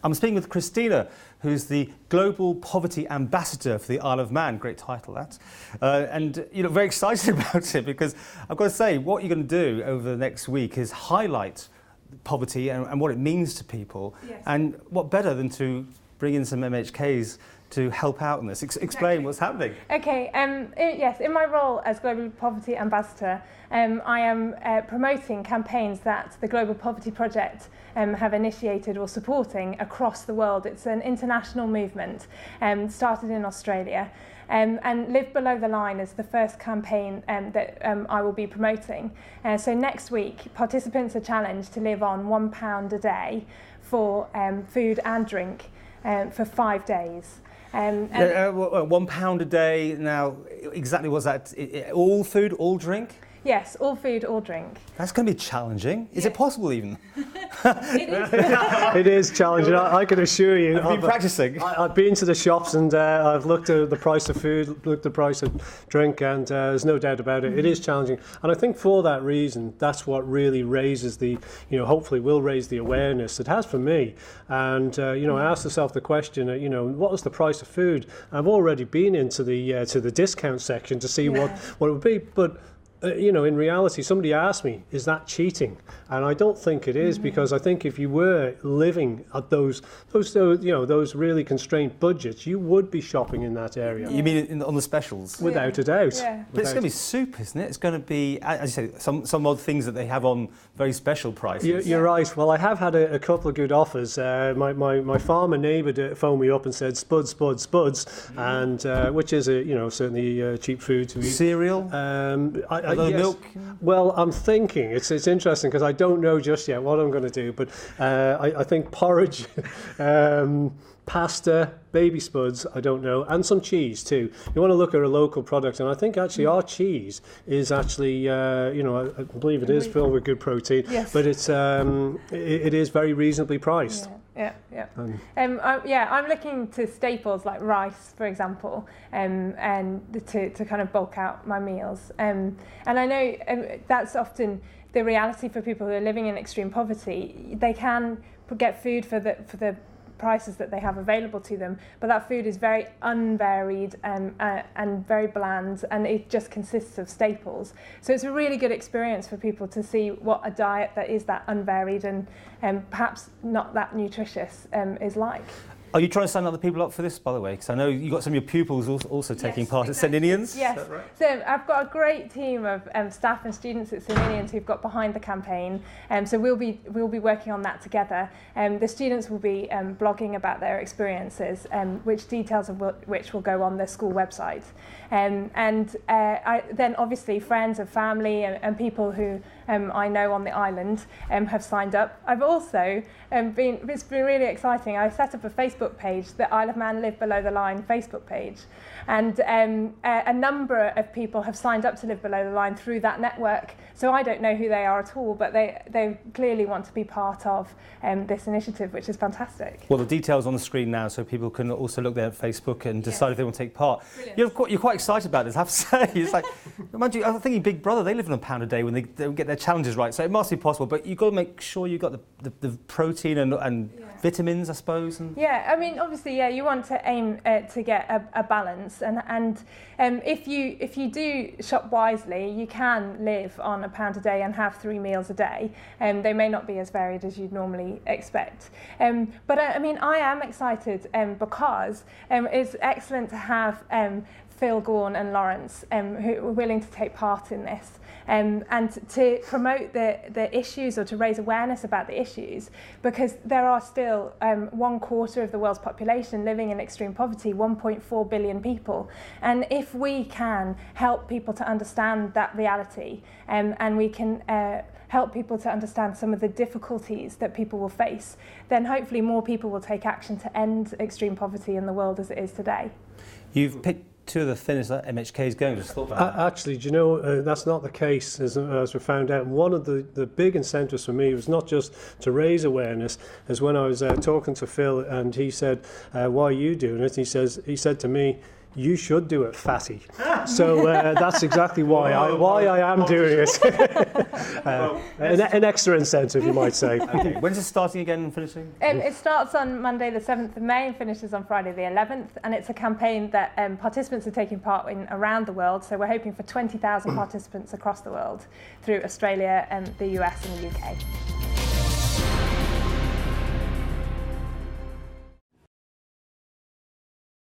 I'm speaking with Christina, who's the Global Poverty Ambassador for the Isle of Man. Great title, that. And very excited about it because I've got to say, what you're going to do over the next week is highlight poverty and what it means to people. Yes. And what better than to bring in some MHKs to help out in this. Explain what's happening. Okay, yes, in my role as Global Poverty Ambassador, I am promoting campaigns that the Global Poverty Project have initiated or supporting across the world. It's an international movement, started in Australia. And Live Below the Line is the first campaign that I will be promoting. So next week, participants are challenged to live on £1 a day for food and drink for 5 days. £1 a day. Now, exactly what's that? All food, all drink? Yes, all food, all drink. That's going to be challenging. Is it possible even? It is. It is challenging. I can assure you. Have you been practicing? I've been to the shops and I've looked at the price of food, looked at the price of drink, and there's no doubt about it. It is challenging, and I think for that reason, that's what really raises the, hopefully will raise the awareness. It has for me, and I asked myself the question, what was the price of food? I've already been into the discount section to see what it would be, but. In reality, somebody asked me, is that cheating? And I don't think it is, because I think if you were living at those really constrained budgets, you would be shopping in that area. You mean on the specials? Without a doubt. Yeah. But it's going to be soup, isn't it? It's going to be, as you say, some odd things that they have on very special prices. You're right. Well, I have had a couple of good offers. My farmer neighbour phoned me up and said spuds, and which is certainly cheap food to eat. Cereal. Yes. Milk? Well, I'm thinking, it's interesting because I don't know just yet what I'm going to do, but I think porridge, pasta, baby spuds, I don't know, and some cheese too. You want to look at a local product, and I think actually our cheese is actually, I believe it is filled with good protein, yes. But it is very reasonably priced. Yeah. I'm looking to staples like rice, for example, and to kind of bulk out my meals. And I know that's often the reality for people who are living in extreme poverty. They can get food for the prices that they have available to them, but that food is very unvaried and very bland, and it just consists of staples. So it's a really good experience for people to see what a diet that is that unvaried and perhaps not that nutritious is like. Are you trying to sign other people up for this, by the way? Because I know you've got some of your pupils also taking part at St Ninians. Yes, is that right? So I've got a great team of staff and students at St Ninians who've got behind the campaign. So we'll be working on that together. The students will be blogging about their experiences, which details of which will go on the school website. Then obviously friends and family and people who I know on the island have signed up. I've also it's been really exciting. I set up a Facebook page, the Isle of Man Live Below the Line Facebook page, and a number of people have signed up to Live Below the Line through that network. So I don't know who they are at all, but they clearly want to be part of this initiative, which is fantastic. Well, the details on the screen now, so people can also look there at Facebook and decide if they want to take part. Brilliant. You're quite excited about this, I have to say. It's like, mind you, I'm thinking Big Brother, they live on £1 a day when they get their challenges right, so it must be possible, but you've got to make sure you've got the protein and vitamins, I suppose. And I mean, obviously, you want to aim to get a balance, and if you do shop wisely, you can live on £1 a day and have 3 meals a day. They may not be as varied as you'd normally expect. But I am excited because it's excellent to have Phil Gaughan and Lawrence who are willing to take part in this. And to promote the issues or to raise awareness about the issues, because there are still 1/4 of the world's population living in extreme poverty, 1.4 billion people. And if we can help people to understand that reality, and we can help people to understand some of the difficulties that people will face, then hopefully more people will take action to end extreme poverty in the world as it is today. You've picked two of the thinnest that MHK is going. Just thought about that. Actually, do you know, that's not the case, as we found out. One of the big incentives for me was not just to raise awareness, as when I was talking to Phil and he said, why are you doing it? He said to me, you should do it fatty. So that's exactly why I am doing it. An extra incentive, you might say. Okay. When's it starting again and finishing? It starts on Monday the 7th of May and finishes on Friday the 11th, and it's a campaign that participants are taking part in around the world. So we're hoping for 20,000 participants across the world through Australia, the US and the UK.